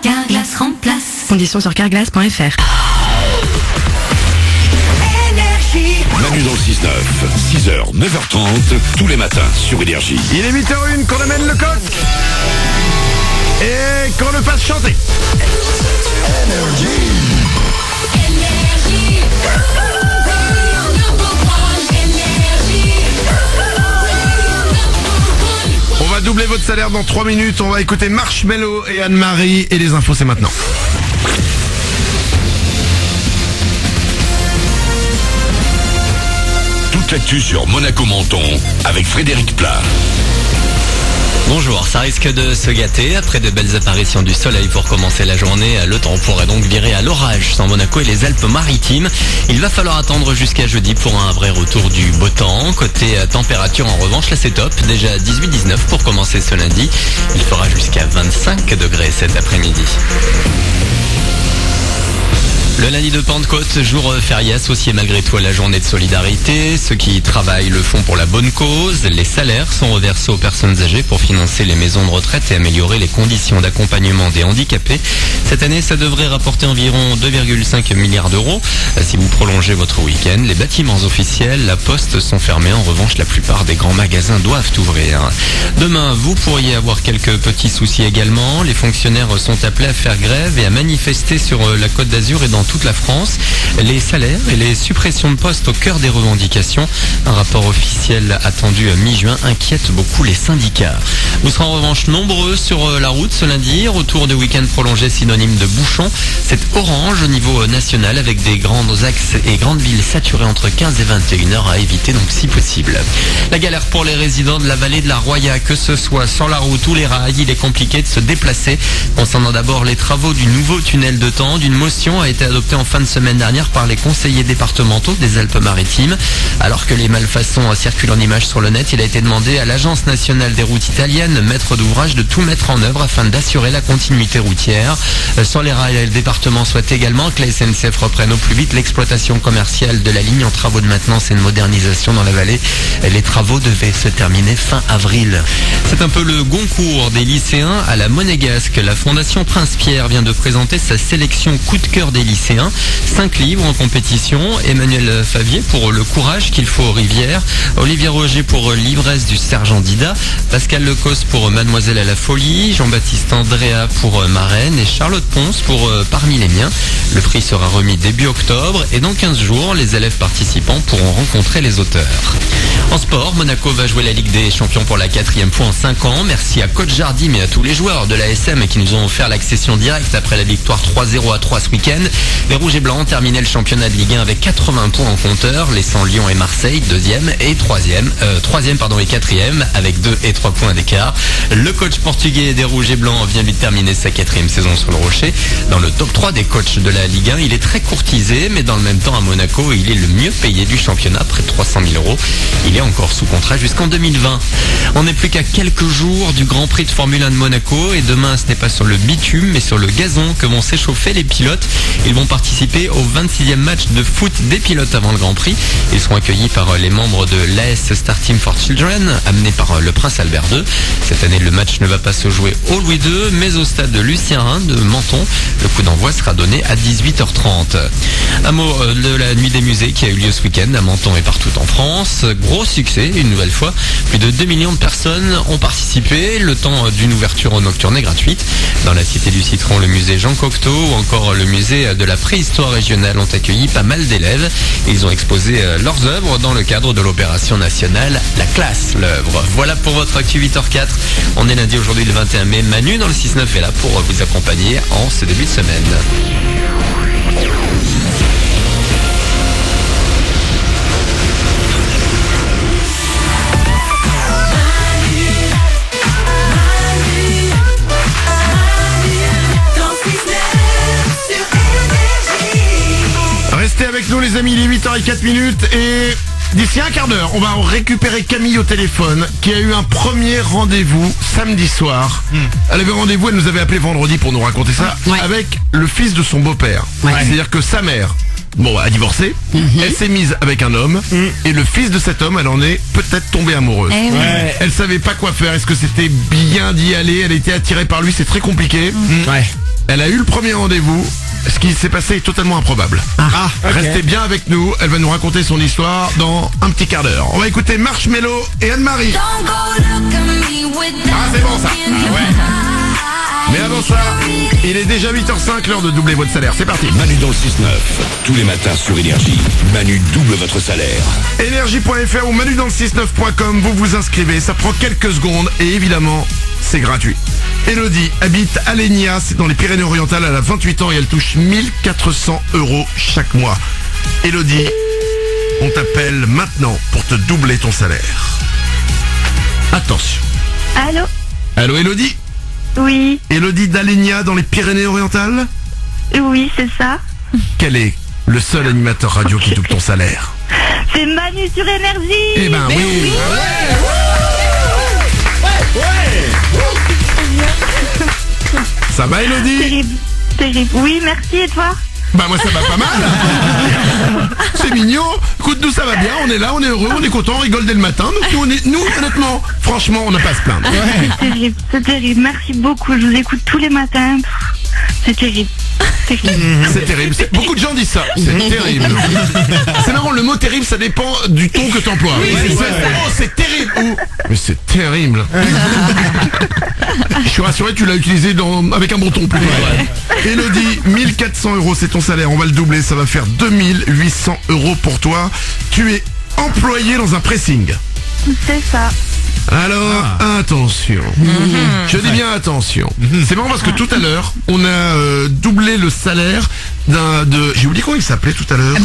Carglass remplace. Conditions sur carglass.fr. Manu dans le 6-9, 6h, 9h30, tous les matins sur Énergie. Il est 8h01 qu'on amène le coq et qu'on le fasse chanter. On va doubler votre salaire dans 3 minutes. On va écouter Marshmello et Anne-Marie. Et les infos, c'est maintenant. Toute l'actu sur Monaco-Menton avec Frédéric Plat. Bonjour, ça risque de se gâter. Après de belles apparitions du soleil pour commencer la journée, le temps pourrait donc virer à l'orage sans Monaco et les Alpes-Maritimes. Il va falloir attendre jusqu'à jeudi pour un vrai retour du beau temps. Côté température, en revanche, là c'est top. Déjà 18-19 pour commencer ce lundi. Il fera jusqu'à 25 degrés cet après-midi. Le lundi de Pentecôte, jour férié associé malgré tout à la journée de solidarité. Ceux qui travaillent le font pour la bonne cause. Les salaires sont reversés aux personnes âgées pour financer les maisons de retraite et améliorer les conditions d'accompagnement des handicapés. Cette année, ça devrait rapporter environ 2,5 milliards d'euros. Si vous prolongez votre week-end, les bâtiments officiels, la poste sont fermés. En revanche, la plupart des grands magasins doivent ouvrir. Demain, vous pourriez avoir quelques petits soucis également. Les fonctionnaires sont appelés à faire grève et à manifester sur la Côte d'Azur et dans toute la France. Les salaires et les suppressions de postes au cœur des revendications. Un rapport officiel attendu à mi-juin inquiète beaucoup les syndicats. Vous serez en revanche nombreux sur la route ce lundi. Retour de week-end prolongé synonyme de bouchon. C'est orange au niveau national avec des grands axes et grandes villes saturées entre 15 et 21 heures à éviter donc si possible. La galère pour les résidents de la vallée de la Roya, que ce soit sur la route ou les rails, il est compliqué de se déplacer. Concernant d'abord les travaux du nouveau tunnel de Tende, une motion a été adoptée en fin de semaine dernière par les conseillers départementaux des Alpes-Maritimes. Alors que les malfaçons circulent en images sur le net, il a été demandé à l'Agence nationale des routes italiennes, maître d'ouvrage, de tout mettre en œuvre afin d'assurer la continuité routière. Sur les rails, le département souhaite également que la SNCF reprenne au plus vite l'exploitation commerciale de la ligne en travaux de maintenance et de modernisation dans la vallée. Les travaux devaient se terminer fin avril. C'est un peu le Goncourt des lycéens à la Monégasque. La Fondation Prince-Pierre vient de présenter sa sélection coup de cœur des lycéens. 5 livres en compétition. Emmanuel Favier pour Le courage qu'il faut aux rivières. Olivier Roger pour L'ivresse du sergent Dida. Pascal Lecos pour Mademoiselle à la folie. Jean-Baptiste Andrea pour Marraine. Et Charlotte Ponce pour Parmi les miens. Le prix sera remis début octobre. Et dans 15 jours, les élèves participants pourront rencontrer les auteurs. En sport, Monaco va jouer la Ligue des Champions pour la 4e fois en 5 ans. Merci à Coach Jardim et à tous les joueurs de l'ASM qui nous ont offert l'accession directe après la victoire 3-0 à 3 ce week-end. Les Rouges et Blancs terminaient le championnat de Ligue 1 avec 80 points en compteur, laissant Lyon et Marseille 2e et 3e et 4e avec 2 et 3 points d'écart. Le coach portugais des Rouges et Blancs vient lui de terminer sa 4e saison sur le Rocher. Dans le top 3 des coachs de la Ligue 1, il est très courtisé, mais dans le même temps à Monaco, il est le mieux payé du championnat, près de 300 000 euros. Il est encore sous contrat jusqu'en 2020. On n'est plus qu'à quelques jours du Grand Prix de Formule 1 de Monaco et demain, ce n'est pas sur le bitume, mais sur le gazon que vont s'échauffer les pilotes. Ils vont participer au 26e match de foot des pilotes avant le Grand Prix. Ils seront accueillis par les membres de l'AS Star Team for Children, amenés par le Prince Albert II. Cette année, le match ne va pas se jouer au Louis II, mais au stade de Lucien Rhin de Menton. Le coup d'envoi sera donné à 18h30. Un mot de la nuit des musées qui a eu lieu ce week-end à Menton et partout en France. Gros succès, une nouvelle fois. Plus de 2 millions de personnes ont participé. Le temps d'une ouverture nocturne est gratuite. Dans la Cité du Citron, le musée Jean Cocteau ou encore le musée de la préhistoire régionale ont accueilli pas mal d'élèves. Ils ont exposé leurs œuvres dans le cadre de l'opération nationale La Classe, l'œuvre. Voilà pour votre actu 8h04. On est lundi aujourd'hui le 21 mai. Manu dans le 6-9 est là pour vous accompagner en ce début de semaine. Restez avec nous les amis, il est 8h04 et d'ici un quart d'heure, on va récupérer Camille au téléphone qui a eu un premier rendez-vous samedi soir. Elle avait rendez-vous, elle nous avait appelé vendredi pour nous raconter ça, avec le fils de son beau-père. C'est-à-dire que sa mère a divorcé, elle s'est mise avec un homme et le fils de cet homme, elle en est peut-être tombée amoureuse. Elle savait pas quoi faire, est-ce que c'était bien d'y aller, elle était attirée par lui, c'est très compliqué. Elle a eu le premier rendez-vous. Ce qui s'est passé est totalement improbable. Restez bien avec nous. Elle va nous raconter son histoire dans un petit quart d'heure. On va écouter Marshmello et Anne-Marie. Ah, c'est bon ça. Mais avant ça, il est déjà 8h05, l'heure de doubler votre salaire. C'est parti. Manu dans le 6-9, tous les matins sur Énergie. Manu double votre salaire. Énergie.fr ou manudansle69.com, vous vous inscrivez, ça prend quelques secondes et évidemment, c'est gratuit. Elodie habite à Lénia, c'est dans les Pyrénées-Orientales, elle a 28 ans et elle touche 1400 € chaque mois. Elodie, on t'appelle maintenant pour te doubler ton salaire. Attention. Allô? Allô Elodie? Oui, Elodie d'Alénia dans les Pyrénées-Orientales? oui, c'est ça. Quel est le seul animateur radio qui double ton salaire? C'est Manu sur Énergie. Eh ben oui. Ça va Elodie? Terrible, terrible. Oui, merci, et toi? Bah moi ça va pas mal. C'est mignon. Écoute, nous ça va bien, on est là, on est heureux, on est content, on rigole dès le matin. Donc nous honnêtement, franchement, on n'a pas à se plaindre. C'est terrible. Merci beaucoup. Je vous écoute tous les matins. C'est terrible. C'est terrible. Beaucoup de gens disent ça. C'est terrible. C'est marrant, le mot terrible, ça dépend du ton que t'emploies. Oh, c'est terrible. Ou, mais c'est terrible. Je suis rassuré, tu l'as utilisé avec un bon ton plutôt. Elodie, 1400 €, c'est ton salaire. On va le doubler, ça va faire 2800 € pour toi. Tu es employé dans un pressing. C'est ça. Alors, attention. Je dis bien attention. C'est marrant parce que tout à l'heure, on a doublé le salaire j'ai oublié comment il s'appelait tout à l'heure.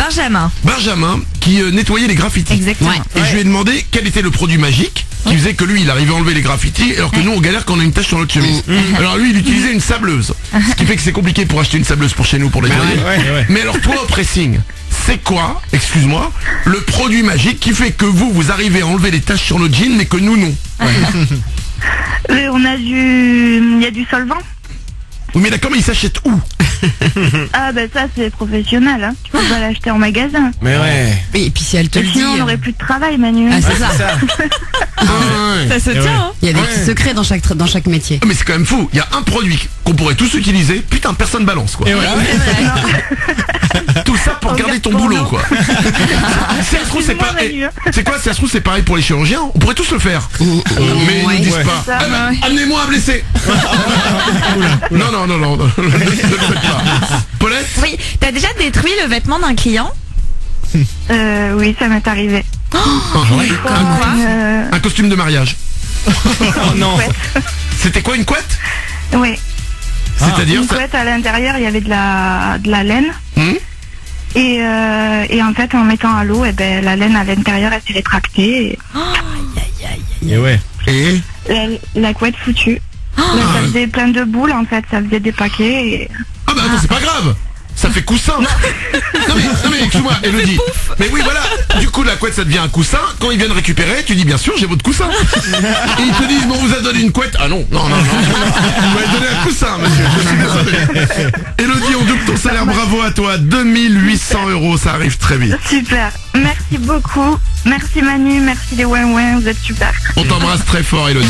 Benjamin, qui nettoyait les graffitis. Exactement. Et je lui ai demandé quel était le produit magique qui faisait que lui, il arrivait à enlever les graffitis, alors que nous, on galère quand on a une tache sur notre chemise. Alors lui, il utilisait une sableuse. Ce qui fait que c'est compliqué pour acheter une sableuse pour chez nous, pour les nettoyer. Mais alors toi, au pressing, c'est quoi, excuse-moi, le produit magique qui fait que vous arrivez à enlever les taches sur notre jean, mais que nous, non? Il y a du solvant. Oui, mais d'accord, mais il s'achète où? Ah ben ça c'est professionnel, hein. Tu peux pas l'acheter en magasin. Mais ouais. Oui, et puis si elle te le dit. Sinon on n'aurait plus de travail, Manu. Ah, c'est ça. Ça se tient, hein. Il y a des petits secrets dans chaque métier. Mais c'est quand même fou. Il y a un produit qu'on pourrait tous utiliser. Putain, personne balance quoi. Tout ça pour garder ton boulot quoi. Si ça se trouve c'est pas. C'est quoi? Si ça se trouve c'est pareil pour les chirurgiens. On pourrait tous le faire. Mais ils ne disent pas. Amenez-moi un blessé. Non. Ne le faites pas. Paulette? Oui, t'as déjà détruit le vêtement d'un client? Oui, ça m'est arrivé. Un costume de mariage. Oh non. C'était quoi, une couette? Oui. C'est-à-dire une couette, à l'intérieur il y avait de la laine. Et en fait en mettant à l'eau, la laine à l'intérieur elle s'est rétractée. Et la couette foutue. Ça faisait plein de boules en fait, ça faisait des paquets et... Ah bah attends, c'est pas grave. Ça fait coussin. Non mais excuse-moi, Elodie. Mais oui voilà, du coup la couette ça devient un coussin. Quand ils viennent récupérer, tu dis bien sûr j'ai votre coussin. Et ils te disent bon on vous a donné une couette. Ah non. Vous m'avez donné un coussin monsieur. Je suis désolé. Elodie, on double ton salaire, bravo à toi. 2800 €, ça arrive très vite. Super, merci beaucoup. Merci Manu, merci les ouin-ouin, vous êtes super. On t'embrasse très fort Elodie.